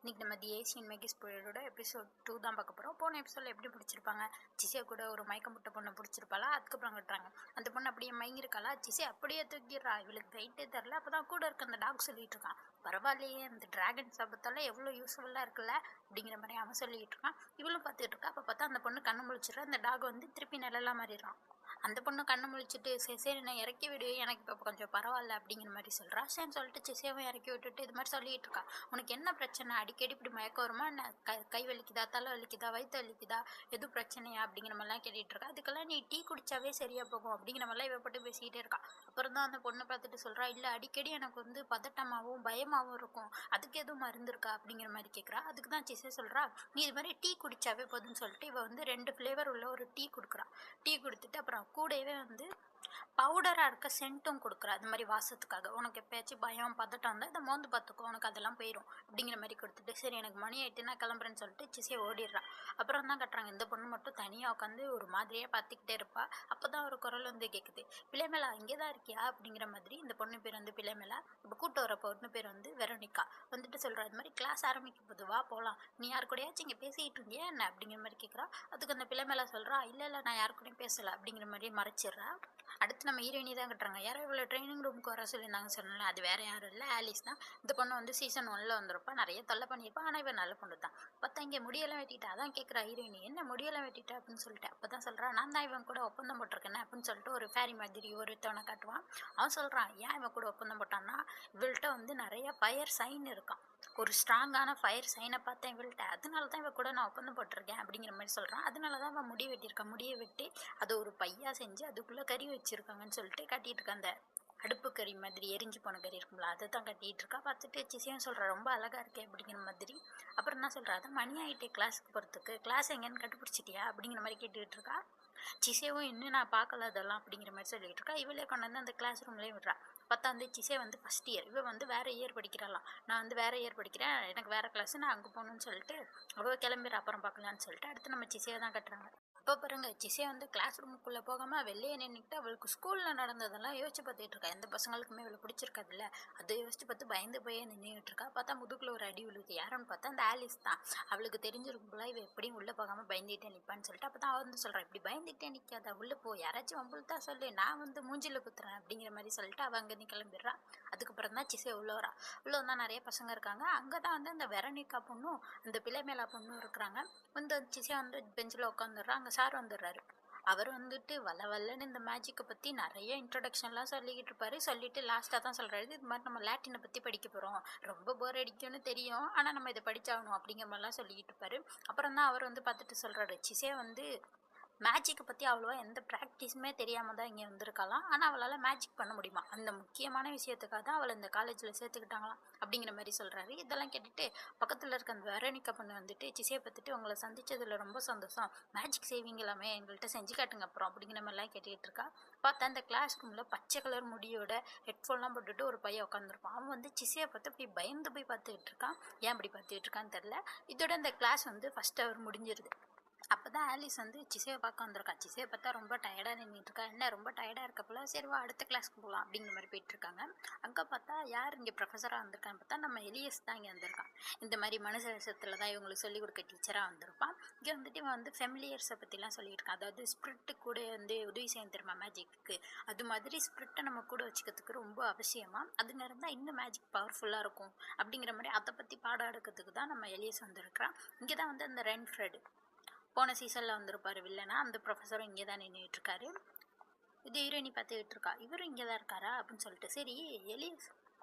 இன்றைக்கி நம்ம தி Asian மெகிஸ் புயலோட episode 2 தான் பார்க்க போகிறோம். போன எபிசோடில் எப்படி பிடிச்சிருப்பாங்க, சிசியா கூட ஒரு மயக்கம் முட்டை பொண்ணை பிடிச்சிருப்பாளா, அதுக்கப்புறம் கட்டுறாங்க அந்த பொண்ணு அப்படியே மயங்கிருக்காளா, சிசியா அப்படியே தூக்கிடுறா, இவளுக்கு வெயிட்டே தெரில. அப்போ தான் கூட இருக்க அந்த டாக் சொல்லிட்டு இருக்கான், பரவாயில்லையே அந்த டிராகன் சாப்பிட்டால எவ்வளோ யூஸ்ஃபுல்லாக இருக்குல்ல அப்படிங்கிற மாதிரி அவன் சொல்லிட்டு இருக்கான். இவளும் பார்த்துட்டு இருக்கா. அப்போ பார்த்தா அந்த பொண்ணு கண்ணு முழிச்சிடுறா, அந்த டாக் வந்து திருப்பி நிழலாம் மாறிடுறான். அந்த பொண்ணு கண்ணு முழிச்சிட்டு சரி சரி நான் இறக்கி விடு, எனக்கு இப்போ கொஞ்சம் பரவாயில்ல அப்படிங்கிற மாதிரி சொல்கிறா. சரின்னு சொல்லிட்டு சிசியாவும் இறக்கி விட்டுட்டு இது மாதிரி சொல்லிட்டு இருக்கா. உனக்கு என்ன பிரச்சனை, அடிக்கடி இப்படி மயக்கம் வருமா, என்ன கை வலிக்குதா, தலை வலிக்குதா, வயிற்று வலிக்குதா, எதுவும் பிரச்சனையா அப்படிங்கிற மாதிரிலாம் கேட்டுட்டு இருக்கா. அதுக்கெல்லாம் நீ டீ குடிச்சாவே சரியா போகும் அப்படிங்கிற மாதிரிலாம் இவப்பட்டு பேசிக்கிட்டே இருக்கா. அப்புறம் தான் அந்த பொண்ணை பார்த்துட்டு சொல்கிறா, இல்லை அடிக்கடி எனக்கு வந்து பதட்டமாகவும் பயமாகவும் இருக்கும், அதுக்கு எதுவும் மருந்து இருக்கா அப்படிங்கிற மாதிரி கேட்குறா. அதுக்கு தான் சிசியா சொல்கிறா, நீ இது மாதிரி டீ குடிச்சாவே போதுன்னு சொல்லிட்டு இவ வந்து 2 ஃப்ளேவர் உள்ள ஒரு டீ கொடுக்குறா. டீ கொடுத்துட்டு அப்புறம் கூடவே வந்து பவுடராக இருக்க சென்ட்டும் கொடுக்குறா. அது மாதிரி வாசத்துக்காக உனக்கு எப்பயாச்சும் பயம் பதட்டம் இருந்தால் இதை மோந்து பார்த்துக்கோ, உனக்கு அதெல்லாம் போயிடும் அப்படிங்கிற மாதிரி கொடுத்துட்டு சரி எனக்கு மணி ஆகிட்டு நான் கிளம்புறேன்னு சொல்லிட்டு சிசியை ஓடிடுறா. அப்புறம் தான் கட்டுறாங்க, இந்த பொண்ணு மட்டும் தனியாக உட்காந்து ஒரு மாதிரியே பார்த்துக்கிட்டே இருப்பா. அப்போ தான் ஒரு குரல் வந்து கேட்குது, பிள்ளைமேலா இங்கே தான் இருக்கியா அப்படிங்கிற மாதிரி. இந்த பொண்ணு பேர் வந்து பிள்ளைமேலா. இப்போ கூட்டு வர பொண்ணு பேர் வந்து வெரோனிகா. வந்துட்டு சொல்கிறா, இது மாதிரி கிளாஸ் ஆரம்பிக்க போது வா போகலாம், நீ யாரு கூடயாச்சும் இங்கே பேசிகிட்டு இருந்தியா என்ன அப்படிங்கிற மாதிரி கேட்குறா. அதுக்கு அந்த பிள்ளைமேலா சொல்கிறா, இல்லை நான் யாரு கூடயும் பேசலை அப்படிங்கிற மாதிரி மறைச்சிடுறா. அடுத்து நம்ம ஹீரோயினி தான் கட்டுறாங்க. யாரோ இவ்வளோ ட்ரைனிங் ரூமுக்கு வர சொல்லியிருந்தாங்க சொன்னால, அது வேறு யாரும் இல்லை, ஆலிஸ் தான். இந்த பொண்ணு வந்து சீசன் 1ல் வந்திருப்பா, நிறைய தொல்லை பண்ணியிருப்பா. ஆனால் இவன் நல்ல பொண்ணு தான். பார்த்தா இங்கே முடியெல்லாம் வெட்டிட்டா. அதான் கேட்குறா ஹீரோயினி, என்ன முடியெல்லாம் வெட்டிட்டா அப்படின்னு சொல்லிட்டு. அப்போ தான் சொல்கிறா, நான் தான் இவன் கூட ஒப்பந்தம் போட்டிருக்கேன் அப்படின்னு சொல்லிட்டு ஒரு ஃபேரி மாதிரி ஒருத்தவனை காட்டுவான். அவன் சொல்கிறான், ஏன் இவன் கூட ஒப்பந்தம் போட்டான்னா, இவள்கிட்ட வந்து நிறைய ஃபயர் சைன் இருக்கான், ஒரு ஸ்ட்ராங்கான ஃபயர் சைனை பார்த்தேன் இவள்கிட்ட, அதனால தான் இவன் கூட நான் ஒப்பந்தம் போட்டிருக்கேன் அப்படிங்கிற மாதிரி சொல்கிறான். அதனால தான் அவன் முடி வெட்டியிருக்கான், முடியை வெட்டி அதை ஒரு பையா செஞ்சு அதுக்குள்ளே கறி வச்சுருக்காங்கன்னு சொல்லிட்டு காட்டிகிட்டு இருக்கான். அந்த அடுப்பு கறி மாதிரி எரிஞ்சு போன கறி இருக்கும்ல, அதை தான் கட்டிகிட்டு இருக்கா. பார்த்துட்டு சிசியும் சொல்கிறா, ரொம்ப அழகாக இருக்கே அப்படிங்கிற மாதிரி. அப்புறம் என்ன சொல்கிறா, அதான் மணி ஆகிட்டே கிளாஸுக்கு போகிறதுக்கு, கிளாஸ் எங்கேன்னு கண்டுபிடிச்சிட்டியா அப்படிங்கிற மாதிரி கேட்டுக்கிட்டு இருக்கா. சிசேவும் இன்னும் நான் பார்க்கல அதெல்லாம் அப்படிங்கிற மாதிரி சொல்லிட்டு இருக்கா. இவளே கொண்டு வந்து அந்த கிளாஸ் ரூம்லேயே விடுறா. பார்த்தா வந்து சிசே வந்து ஃபஸ்ட் இயர், இவள் வந்து வேறு இயர் படிக்கிறாளாம். நான் வந்து வேறு இயர் படிக்கிறேன், எனக்கு வேறு கிளாஸ், நான் அங்கே போகணுன்னு சொல்லிட்டு அவள் கிளம்பிடுற, அப்புறம் பார்க்கலான்னு சொல்லிட்டு அடுத்து நம்ம சிசையை தான் கட்டுறாங்க. இப்போ பாருங்க, சிசே வந்து கிளாஸ் ரூமுக்குள்ளே போகாமல் வெளியே நின்றுக்கிட்டு அவளுக்கு ஸ்கூலில் நடந்ததெல்லாம் யோசிச்சு பார்த்துட்டு இருக்கா. எந்த பசங்களுக்குமே இவளை பிடிச்சிருக்காதுல்ல, அதை யோசிச்சு பார்த்து பயந்து போய் நின்றுட்டு இருக்கா. பார்த்தா முதுகில் ஒரு அடி விழுது. யாருன்னு பார்த்தா அந்த ஆலிஸ் தான். அவளுக்கு தெரிஞ்சிருக்கும்போல இவ எப்படியும் உள்ளே போகாமல் பயந்துகிட்டே நிற்பான்னு சொல்லிட்டு அப்போ தான் அவள் வந்து சொல்கிறா, இப்படி பயந்துகிட்டே நிற்காத, உள்ளே போ, யாராச்சும் உங்களுக்கு தான் சொல்லு, நான் வந்து மூஞ்சில் குத்துறேன் அப்படிங்கிற மாதிரி சொல்லிட்டு அவள் அங்கே கிளம்பிடுறா. அதுக்கப்புறம் தான் சிசே உள்ளே வரா. உள்ளே வந்தால் நிறைய பசங்க இருக்காங்க. அங்கே தான் வந்து அந்த வெரோனிகா பொண்ணும் அந்த பிள்ளைமேலா பொண்ணும் இருக்கிறாங்க. வந்து சிசே வந்து பெஞ்சில் உட்காந்துடுறா. அங்கே சார் வந்துடுறாரு. அவர் வந்துட்டு வல்லன்னு இந்த மேஜிக்கை பற்றி நிறைய இன்ட்ரடக்ஷன்லாம் சொல்லிக்கிட்டு இருப்பாரு. சொல்லிட்டு லாஸ்ட்டாக தான் சொல்கிறாரு, இது மாதிரி நம்ம லாட்டினை பற்றி படிக்க போகிறோம், ரொம்ப போர் அடிக்கும்னு தெரியும், ஆனால் நம்ம இதை படிச்சாகணும் அப்படிங்கிற மாதிரிலாம் சொல்லிக்கிட்டு இருப்பாரு. அப்புறம் தான் அவர் வந்து பார்த்துட்டு சொல்கிறாரு, சிசே வந்து மேஜிக்கை பற்றி அவ்வளோவா எந்த ப்ராக்டிஸுமே தெரியாமல் தான் இங்கே வந்திருக்கலாம், ஆனால் அவளால் மேஜிக் பண்ண முடியுமா, அந்த முக்கியமான விஷயத்துக்காக தான் அவளை இந்த காலேஜில் சேர்த்துக்கிட்டாங்களாம் அப்படிங்கிற மாதிரி சொல்கிறாரு. இதெல்லாம் கேட்டுட்டு பக்கத்தில் இருக்க அந்த வெரோனிகா பொண்ணு வந்துட்டு சிசையை பார்த்துட்டு, உங்களை சந்தித்ததில் ரொம்ப சந்தோஷம், மேஜிக் செய்வீங்களாமே, எங்கள்கிட்ட செஞ்சு காட்டுங்க அப்புறம் அப்படிங்கிற மாதிரிலாம் கேட்டுக்கிட்டு இருக்கா. பார்த்தா அந்த கிளாஸ் ரூமில் பச்சை கலர் முடியோட ஹெட்ஃபோன்லாம் போட்டுட்டு ஒரு பையன் உட்காந்துருப்பான். அவன் வந்து சிசையை பார்த்து அப்படி பயந்து போய் பார்த்துக்கிட்டு இருக்கான். ஏன் அப்படி பார்த்துக்கிட்டு இருக்கான்னு தெரில. இதோட இந்த கிளாஸ் வந்து ஃபஸ்ட் ஹவர் முடிஞ்சிருது. அப்போ தான் ஆலிஸ் வந்து சிசையை பார்க்க வந்திருக்கா. சிசையை பார்த்தா ரொம்ப டயர்டாக நின்றுட்டு இருக்கா. என்ன ரொம்ப டயர்டாக இருக்கப்போல, சரி வா அடுத்த கிளாஸ்க்கு போகலாம் அப்படிங்கிற மாதிரி போயிட்டுருக்காங்க. அங்கே பார்த்தா யார் இங்கே ப்ரொஃபஸராக வந்திருக்கான்னு பார்த்தா நம்ம எலியஸ் தான் இங்கே வந்திருக்கான். இந்த மாதிரி மனுஷ விஷயத்தில் தான் இவங்களுக்கு சொல்லிக் கொடுக்க டீச்சராக வந்திருப்பான். இங்கே வந்துட்டு இவன் வந்து ஃபெமிலியர்ஸை பற்றிலாம் சொல்லிட்டு இருக்கான். அதாவது ஸ்பிரிட்டு கூட வந்து உதவி செய்ய தெரியுமா மேஜிக்கு, அது மாதிரி ஸ்பிரிட்டை நம்ம கூட வச்சுக்கிறதுக்கு ரொம்ப அவசியமாக, அதுங்க இருந்தால் இன்னும் மேஜிக் பவர்ஃபுல்லாக இருக்கும் அப்படிங்கிற மாதிரி அதை பற்றி பாடம் எடுக்கிறதுக்கு தான் நம்ம எலியஸ் வந்திருக்கிறான். இங்கே தான் வந்து அந்த ரென்ஃப்ரெட் போன சீசனில் வந்திருப்பார் வில்லனா, அந்த ப்ரொஃபஸரும் இங்கே தான் நின்றுட்டு இருக்காரு. இது ஹீரோயினி பார்த்துக்கிட்டு இருக்கா. இவரும் இங்கே தான் இருக்காரா அப்படின்னு சொல்லிட்டு சரி எலியஸ்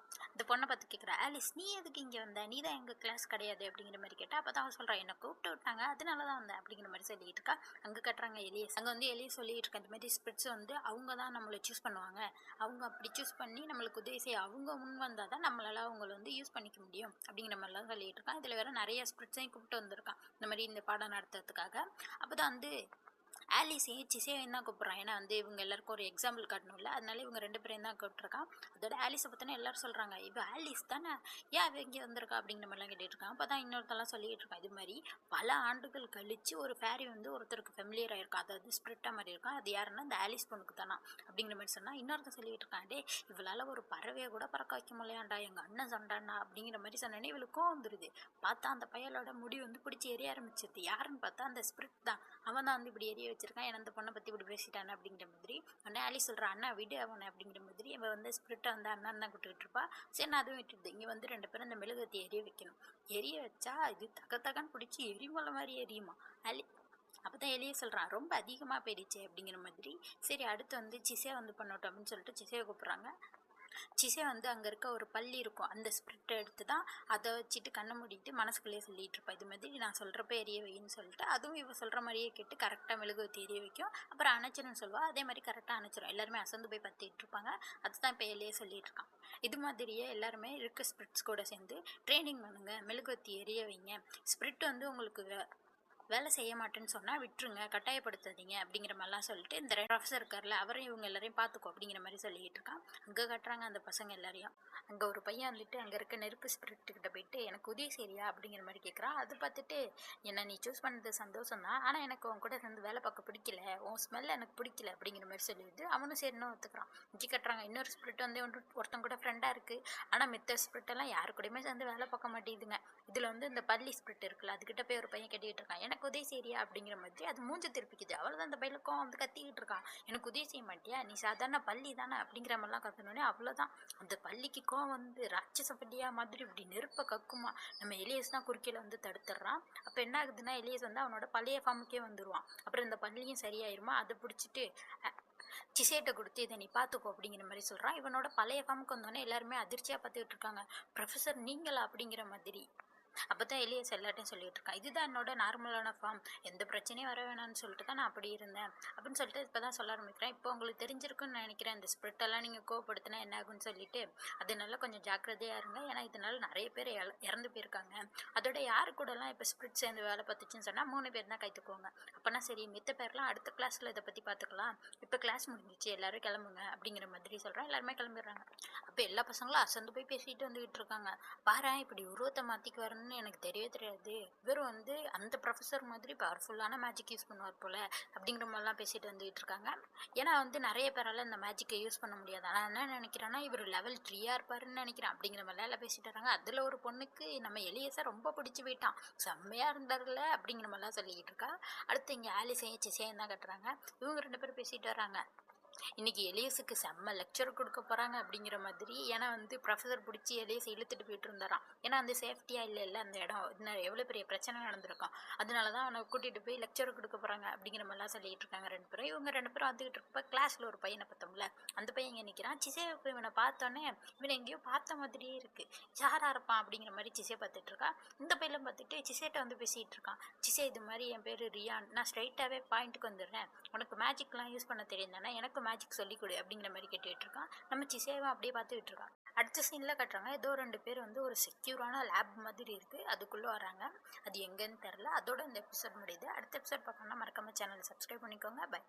இந்த பொண்ணை பார்த்து கேட்குறா, ஆலிஸ் நீ எதுக்கு இங்கே வந்த, நீ தான் எங்கள் கிளாஸ் கிடையாது அப்படிங்கிற மாதிரி கேட்டால். அப்போ தான் அவன் சொல்கிறான், என்னை கூப்பிட்டு விட்டாங்க அதனால தான் வந்தேன் அப்படிங்கிற மாதிரி சொல்லிட்டு இருக்கா. அங்கே கட்டுறாங்க எலியஸ். அங்கே வந்து எலியஸ் சொல்லிட்டு இருக்கா, இந்த மாதிரி ஸ்பிரிட்ஸ் வந்து அவங்க தான் நம்மளை சூஸ் பண்ணுவாங்க, அவங்க அப்படி சூஸ் பண்ணி நம்மளுக்கு உதவி செய்ய அவங்க முன் வந்தால் தான் நம்மளால் அவங்கள வந்து யூஸ் பண்ணிக்க முடியும் அப்படிங்கிற மாதிரிலாம் சொல்லிட்டு இருக்கான். இதில் வேறு நிறைய ஸ்பிரிட்ஸையும் கூப்பிட்டு வந்திருக்கான் இந்த மாதிரி இந்த பாடம் நடத்துறதுக்காக. அப்போ தான் வந்து ஆலிஸையும் சிசையும் தான் கூப்பிட்றான். ஏன்னா வந்து இவங்க எல்லாருக்கும் ஒரு எக்ஸாம்பிள் காட்டணும்ல, அதனால இவங்க 2 பேரையும் தான் கூப்பிட்ருக்கான். அதோட ஆலிஸை பார்த்தோன்னா எல்லாரும் சொல்கிறாங்க, இவ ஆலிஸ் தானே, ஏன் அவ இங்கே வந்திருக்கா அப்படிங்கிற மாதிரிலாம் கேட்டுட்டு இருக்கான். அப்போ தான் இன்னொருத்தெல்லாம் சொல்லிட்டு இருக்கான், இது மாதிரி பல ஆண்டுகள் கழிச்சு ஒரு ஃபேரி வந்து ஒருத்தருக்கு ஃபெமிலியர் ஆயிருக்கும், அதாவது ஸ்ப்ரிட்டாக மாதிரி இருக்கும். அது யாருன்னா இந்த ஆலிஸ் பொண்ணுக்கு தானா அப்படிங்கிற மாதிரி சொன்னால் இன்னொருத்தன் சொல்லிட்டு இருக்கான், டே இவளால் ஒரு பறவையை கூட பறக்க வைக்க முடியாண்டா, எங்கள் அண்ணன் சண்டாண்டா அப்படிங்கிற மாதிரி சொன்னோன்னே இவளுக்கும் வந்துடுது. பார்த்தா அந்த பையலோட முடி வந்து பிடிச்சி எரிய ஆரம்பிச்சிருது. யாருன்னு பார்த்தா அந்த ஸ்பிரிட் தான். அவன் தான் வந்து இப்படி எரிய வச்சிருக்கான், ஏன்னா அந்த பொண்ணை பற்றி இப்படி பேசிட்டானே அப்படிங்கிற மாதிரி. உடனே ஆலிஸ் சொல்கிறான், அண்ணா விடு அவனை அப்படிங்கிற மாதிரி. அவன் வந்து ஸ்பிரிட்டை வந்து அண்ணன் தான் கூப்பிட்டுக்கிட்டு இருப்பா. சரி நான் அதுவும் விட்டுடுது. இங்கே வந்து 2 பேரும் இந்த மெழுகுவத்தி எரிய வைக்கணும். எரிய வச்சா இது தகன்னு பிடிச்சி எரிமலை மாதிரி எரியுமா. அப்போ தான் எலியை சொல்கிறான், ரொம்ப அதிகமாக போயிடுச்சு அப்படிங்கிற மாதிரி. சரி அடுத்து வந்து சிசே வந்து பண்ணட்டும் அப்படின்னு சொல்லிட்டு சிசையை கூப்பிட்றாங்க. சிசை வந்து அங்கே இருக்க ஒரு பள்ளி இருக்கும், அந்த ஸ்பிரிட்டை எடுத்து தான் அதை வச்சுட்டு கண்ணை மூடிட்டு மனசுக்குள்ளேயே சொல்லிட்டு இருப்பா, இது மாதிரி நான் சொல்கிறப்ப எரிய வைன்னு சொல்லிட்டு. அதுவும் இவ சொல்கிற மாதிரியே கேட்டு கரெக்டாக மெழுகுவத்தி எரிய வைக்கும். அப்புறம் அணைச்சிருன்னு சொல்லுவாள், அதே மாதிரி கரெக்டாக அணைச்சிரும். எல்லாருமே அசந்து போய் பார்த்துட்டு இருப்பாங்க. அதுதான் இப்போ எலியே சொல்லிட்டு இருக்கான். இது மாதிரியே எல்லாருமே இருக்க ஸ்பிரிட்ஸ் கூட சேர்ந்து ட்ரைனிங் பண்ணுங்க, மெழுகுவத்தி எரிய வைங்க. ஸ்பிரிட் வந்து உங்களுக்கு வேலை செய்ய மாட்டேன்னு சொன்னால் விட்டுருங்க, கட்டாயப்படுத்தாதீங்க அப்படிங்கிற மாதிரிலாம் சொல்லிட்டு இந்த ப்ரொஃபஸர் இருக்கார்ல அவரையும் இவங்க எல்லாரையும் பார்த்துக்கோ அப்படிங்கிற மாதிரி சொல்லிட்டு இருக்கான். அங்கே கட்டுறாங்க அந்த பசங்க எல்லாரையும். அங்கே ஒரு பையன் வந்துட்டு அங்கே இருக்க நெருப்பு ஸ்பிரிட்டுக்கிட்ட போயிட்டு எனக்கு உதவி செய்யா அப்படிங்கிற மாதிரி கேட்குறான். அது பார்த்துட்டு என்ன நீ சூஸ் பண்ணது சந்தோஷம் தான், ஆனால் எனக்கு உன் கூட சேர்ந்து வேலை பார்க்க பிடிக்கல, உன் ஸ்மெல் எனக்கு பிடிக்கல அப்படிங்கிற மாதிரி சொல்லிட்டு அவனும் சரின்னு ஒத்துக்கிறான். இங்கே கட்டுறாங்க இன்னொரு ஸ்பிரிட் வந்து ஒருத்தன் கூட ஃப்ரெண்டாக இருக்குது, ஆனால் மித்த ஸ்பிரிட்டெல்லாம் யாரு கூடயுமே சேர்ந்து வேலை பார்க்க மாட்டேங்குதுங்க. இதில் வந்து இந்த பள்ளி ஸ்பிரிட் இருக்குல்ல, அதுக்கிட்ட போய் ஒரு பையன் கேட்டுக்கிட்டு இருக்கான், எனக்கு உதவி செய்யா அப்படிங்கிற மாதிரி. அது மூஞ்சி திருப்பிக்குது. அவள் தான் அந்த பையலுக்கும் வந்து கத்திக்கிட்டு இருக்கான், எனக்கு உதவி செய்ய மாட்டியா, நீ சாதாரண பள்ளி தானே அப்படிங்கிற மாதிரிலாம் கத்தனோடனே அவ்வளோதான் அந்த பள்ளிக்கு கோவம் வந்து ராட்சச பள்ளியா மாதிரி இப்படி நெருப்பை கக்குமா. நம்ம எலியஸ் தான் குறுக்கையில் வந்து தடுத்துடுறான். அப்போ என்ன ஆகுதுன்னா எலியஸ் வந்து அவனோட பழைய ஃபார்முக்கே வந்துடுவான். அப்புறம் இந்த பள்ளியும் சரியாயிருமா. அதை பிடிச்சிட்டு சிசேட்டை கொடுத்து இதை நீ பார்த்துக்கோ அப்படிங்கிற மாதிரி சொல்கிறான். இவனோட பழைய ஃபார்முக்கு வந்தோடனே எல்லாருமே அதிர்ச்சியாக பார்த்துக்கிட்டு இருக்காங்க, ப்ரொஃபஸர் நீங்களா அப்படிங்கிற மாதிரி. அப்போ தான் எலியஸ் எல்லாட்டையும் சொல்லிட்டு இருக்கான், இதுதான் என்னோட நார்மலான ஃபார்ம், எந்த பிரச்சனையும் வர வேணாம்னு சொல்லிட்டு தான் நான் அப்படி இருந்தேன் அப்படின்னு சொல்லிட்டு இப்போ தான் சொல்ல ஆரம்பிக்கிறேன். இப்போ உங்களுக்கு தெரிஞ்சிருக்குன்னு நினைக்கிறேன், இந்த ஸ்பிரிட்டெல்லாம் நீங்கள் கோவப்படுத்தினா என்ன ஆகுன்னு சொல்லிட்டு. அதனால கொஞ்சம் ஜாக்கிரதையாக இருங்க, ஏன்னா இதனால நிறைய பேர் இறந்து போயிருக்காங்க. அதோட யாரு கூடலாம் இப்போ ஸ்பிரிட் சேர்ந்து வேலை பார்த்துச்சுன்னு சொன்னால் 3 பேர் தான் கைத்துக்குவாங்க. அப்போனா சரி மித்த பேர்லாம் அடுத்த கிளாஸில் இதை பற்றி பார்த்துக்கலாம், இப்போ கிளாஸ் முடிஞ்சிச்சு எல்லாரும் கிளம்புங்க அப்படிங்கிற மாதிரி சொல்கிறேன். எல்லாருமே கிளம்பிடுறாங்க. அப்போ எல்லா பசங்களும் அசந்து போய் பேசிட்டு வந்துகிட்டு இருக்காங்க. பாரு இப்படி உருவத்தை மாற்றிக்கு வரணும் எனக்கு தெரியவே தெரியாது, இவர் வந்து அந்த ப்ரொஃபஸர் மாதிரி பவர்ஃபுல்லான மேஜிக் யூஸ் பண்ணுவார் போல அப்படிங்கிற மாதிரிலாம் பேசிட்டு வந்துகிட்டு இருக்காங்க. ஏன்னா வந்து நிறைய பேரால் இந்த மேஜிக்கை யூஸ் பண்ண முடியாது. ஆனால் என்ன நினைக்கிறேன்னா இவர் லெவல் 3 இருப்பாருன்னு நினைக்கிறேன் அப்படிங்கிற மாதிரிலாம் எல்லாம் பேசிட்டு வராங்க. அதில் ஒரு பொண்ணுக்கு நம்ம எலியஸை ரொம்ப பிடிச்சி போயிட்டான், செம்மையாக இருந்தார்ல அப்படிங்கிற மாதிரிலாம் சொல்லிக்கிட்டு இருக்கா. அடுத்து இங்கே ஆலிஸையும் சிசையும் தான் கட்டுறாங்க. இவங்க 2 பேரும் பேசிட்டு வராங்க. இன்னைக்கு எலியஸுக்கு செம்ம லெக்சர் கொடுக்க போகிறாங்க அப்படிங்கிற மாதிரி. ஏன்னா வந்து ப்ரொஃபஸர் பிடிச்சி எலியஸை இழுத்துட்டு போயிட்டு இருந்தாராம். ஏன்னா அந்த சேஃப்டியாக இல்லை அந்த இடம், இன்னும் எவ்வளோ பெரிய பிரச்சனை நடந்திருக்கும், அதனால தான் அவனை கூட்டிகிட்டு போய் லெக்சர் கொடுக்க போகிறாங்க அப்படிங்கிற மாதிரிலாம் சொல்லிட்டு இருக்காங்க 2 பேரும். இவங்க 2 பேரும் வந்துகிட்டு இருக்கப்போ கிளாஸில் ஒரு பையனை பார்த்தோம்ல, அந்த பையன் இங்கே நிற்கிறான். சிசை இவனை பார்த்தோன்னே இவனை எங்கேயோ பார்த்த மாதிரியே இருக்குது, யாராக இருப்பான் அப்படிங்கிற மாதிரி சிசை பார்த்துட்டு இருக்கா. இந்த பையன் பார்த்துட்டு சிசைட்ட வந்து பேசிகிட்டு இருக்கான். சிசை இது மாதிரி என் பேர் ரியான், நான் ஸ்ட்ரைட்டாகவே பாயிண்ட்டுக்கு வந்துடுறேன், உனக்கு மேஜிக்லாம் யூஸ் பண்ண தெரியும் தானே, எனக்கு மேஜிக் சொல்லி கொடு அப்படிங்கிற மாதிரி கேட்டுட்டு இருக்கான். நம்ம சிசேவை அப்படியே பார்த்துக்கிட்டு இருக்கான். அடுத்த சீனில் கட்டுறாங்க, ஏதோ 2 பேர் வந்து ஒரு செக்யூரான லேப் மாதிரி இருக்குது, அதுக்குள்ளே வராங்க. அது எங்கன்னு தெரில. அதோட இந்த எபிசோட் முடியுது. அடுத்த எபிசோட் பார்க்கணும்னா மறக்காம சேனலை சப்ஸ்கிரைப் பண்ணிக்கோங்க. பை.